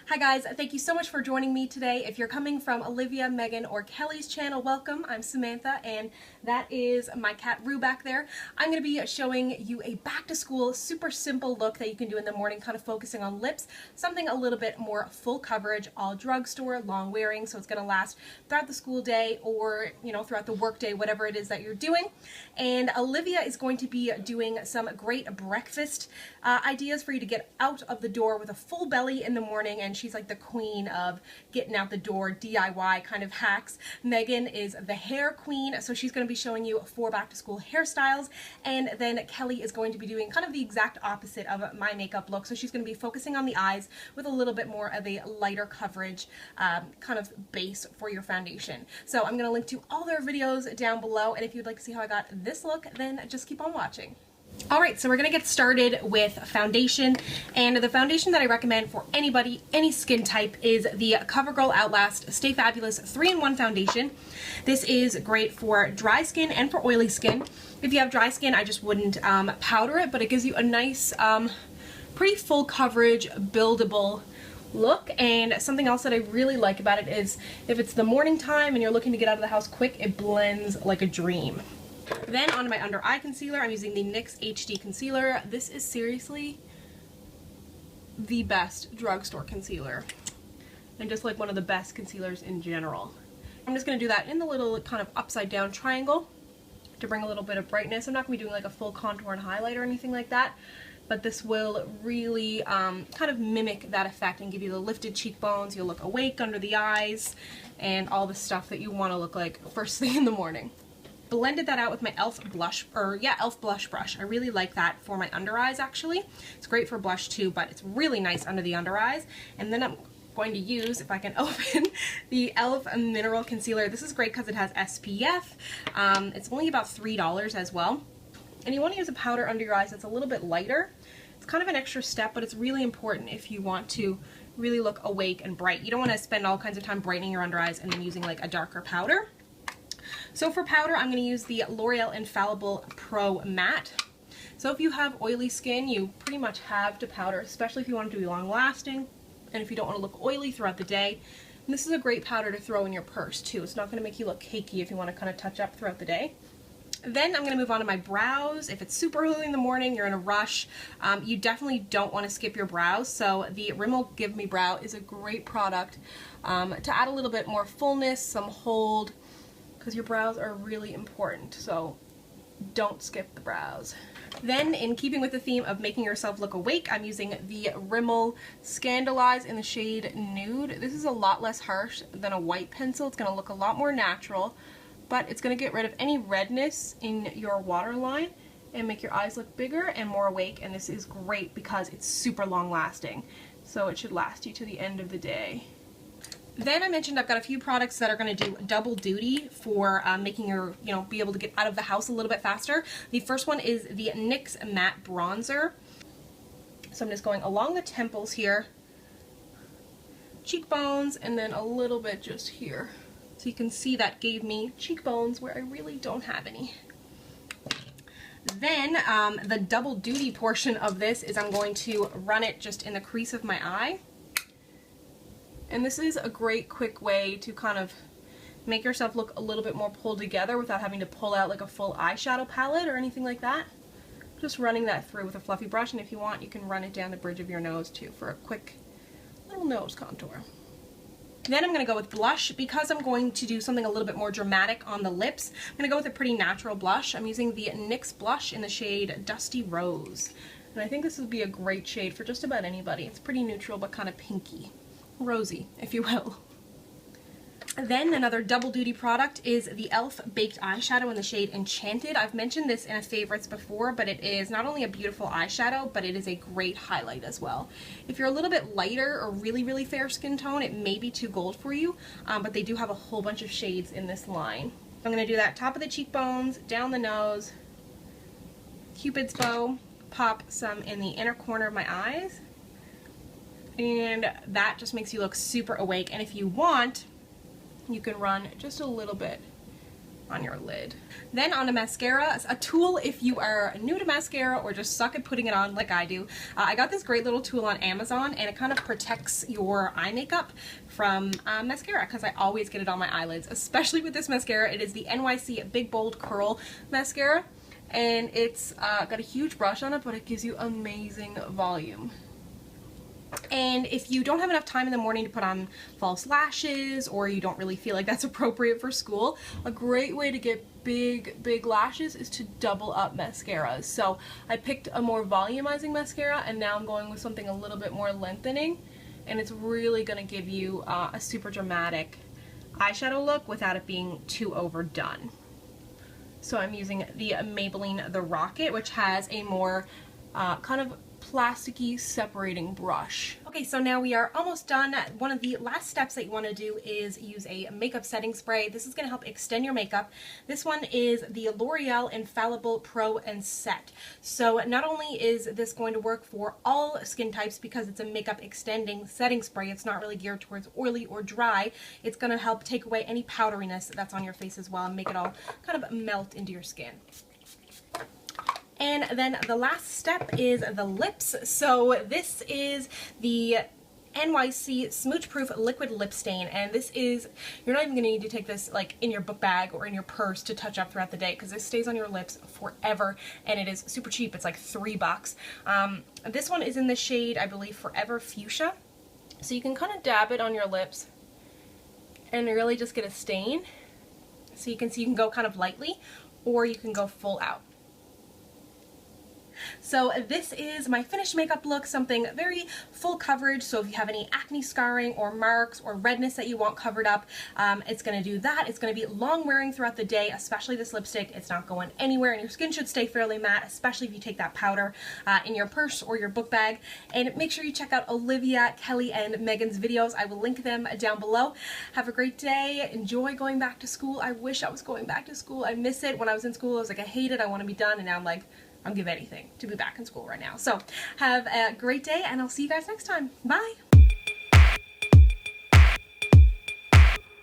Hi guys, thank you so much for joining me today. If you're coming from Olivia, Megan, or Kelly's channel, welcome. I'm Samantha and that is my cat Rue back there. I'm going to be showing you a back to school super simple look that you can do in the morning, kind of focusing on lips, something a little bit more full coverage, all drugstore, long wearing, so it's going to last throughout the school day or, you know, throughout the work day, whatever it is that you're doing. And Olivia is going to be doing some great breakfast ideas for you to get out of the door with a full belly in the morning, and she's like the queen of getting out the door DIY kind of hacks. Megan is the hair queen, so she's going to be showing you 4 back to school hairstyles, and then Kelly is going to be doing kind of the exact opposite of my makeup look, so she's going to be focusing on the eyes with a little bit more of a lighter coverage kind of base for your foundation. So I'm going to link to all their videos down below, and if you'd like to see how I got this look, then just keep on watching. Alright, so we're going to get started with foundation, and the foundation that I recommend for anybody, any skin type, is the Covergirl Outlast Stay Fabulous 3-in-1 foundation. This is great for dry skin and for oily skin. If you have dry skin, I just wouldn't powder it, but it gives you a nice, pretty full coverage, buildable look. And something else that I really like about it is if it's the morning time and you're looking to get out of the house quick, it blends like a dream. Then onto my under eye concealer, I'm using the NYX HD Concealer. This is seriously the best drugstore concealer and just like one of the best concealers in general. I'm just going to do that in the little kind of upside down triangle to bring a little bit of brightness. I'm not going to be doing like a full contour and highlight or anything like that, but this will really kind of mimic that effect and give you the lifted cheekbones. You'll look awake under the eyes and all the stuff that you want to look like first thing in the morning. Blended that out with my e.l.f. blush, e.l.f. blush brush. I really like that for my under eyes actually. It's great for blush too, but it's really nice under the under eyes. And then I'm going to use, if I can open, the e.l.f. Mineral Concealer. This is great because it has SPF. It's only about $3 as well. And you want to use a powder under your eyes that's a little bit lighter. It's kind of an extra step, but it's really important if you want to really look awake and bright. You don't want to spend all kinds of time brightening your under eyes and then using like a darker powder. So for powder, I'm going to use the L'Oreal Infallible Pro Matte. So if you have oily skin, you pretty much have to powder, especially if you want it to be long lasting and if you don't want to look oily throughout the day. And this is a great powder to throw in your purse too. It's not going to make you look cakey if you want to kind of touch up throughout the day. Then I'm going to move on to my brows. If it's super early in the morning, you're in a rush, you definitely don't want to skip your brows. So the Rimmel Give Me Brow is a great product to add a little bit more fullness, some hold, because your brows are really important, so don't skip the brows. Then, in keeping with the theme of making yourself look awake, I'm using the Rimmel Scandaleyes in the shade Nude. This is a lot less harsh than a white pencil. It's going to look a lot more natural, but it's going to get rid of any redness in your waterline and make your eyes look bigger and more awake, and this is great because it's super long lasting, so it should last you to the end of the day. Then I mentioned I've got a few products that are going to do double duty for making your, be able to get out of the house a little bit faster. The first one is the NYX Matte Bronzer. So I'm just going along the temples here, cheekbones, and then a little bit just here. So you can see that gave me cheekbones where I really don't have any. Then the double duty portion of this is I'm going to run it just in the crease of my eye. And this is a great quick way to kind of make yourself look a little bit more pulled together without having to pull out like a full eyeshadow palette or anything like that. Just running that through with a fluffy brush, and if you want, you can run it down the bridge of your nose too for a quick little nose contour. Then I'm going to go with blush because I'm going to do something a little bit more dramatic on the lips. I'm going to go with a pretty natural blush. I'm using the NYX blush in the shade Dusty Rose. And I think this would be a great shade for just about anybody. It's pretty neutral but kind of pinky. Rosy, if you will. Then another double duty product is the e.l.f. Baked Eyeshadow in the shade Enchanted. I've mentioned this in a favorites before, but it is not only a beautiful eyeshadow, but it is a great highlight as well. If you're a little bit lighter or really fair skin tone, it may be too gold for you, but they do have a whole bunch of shades in this line. I'm going to do that top of the cheekbones, down the nose, Cupid's bow, pop some in the inner corner of my eyes, and that just makes you look super awake. And if you want, you can run just a little bit on your lid. Then on a mascara, a tool if you are new to mascara or just suck at putting it on like I do. I got this great little tool on Amazon, and it kind of protects your eye makeup from mascara, because I always get it on my eyelids, especially with this mascara. It is the NYC Big Bold Curl Mascara, and it's got a huge brush on it, but it gives you amazing volume. And if you don't have enough time in the morning to put on false lashes, or you don't really feel like that's appropriate for school, a great way to get big lashes is to double up mascaras. So I picked a more volumizing mascara, and now I'm going with something a little bit more lengthening, and it's really going to give you a super dramatic eyeshadow look without it being too overdone. So I'm using the Maybelline The Rocket, which has a more kind of plasticky separating brush. Okay, so now we are almost done. One of the last steps that you want to do is use a makeup setting spray. This is going to help extend your makeup. This one is the L'Oreal Infallible Pro and Set. So not only is this going to work for all skin types because it's a makeup extending setting spray, it's not really geared towards oily or dry. It's going to help take away any powderiness that's on your face as well and make it all kind of melt into your skin. And then the last step is the lips. So this is the NYC Smooch Proof Liquid Lip Stain, and this is, you're not even going to need to take this like in your book bag or in your purse to touch up throughout the day, because this stays on your lips forever, and it is super cheap. It's like $3. This one is in the shade, I believe, Forever Fuschia. So you can kind of dab it on your lips and really just get a stain. So you can see you can go kind of lightly, or you can go full out. So this is my finished makeup look, something very full coverage. So if you have any acne scarring or marks or redness that you want covered up, it's going to do that. It's going to be long wearing throughout the day, especially this lipstick. It's not going anywhere, and your skin should stay fairly matte, especially if you take that powder in your purse or your book bag. And make sure you check out Olivia, Kelly, and Megan's videos. I will link them down below. Have a great day. Enjoy going back to school. I wish I was going back to school. I miss it. When I was in school, I was like, I hate it. I want to be done. And now I'm like, I'll give anything to be back in school right now. So have a great day, and I'll see you guys next time. Bye!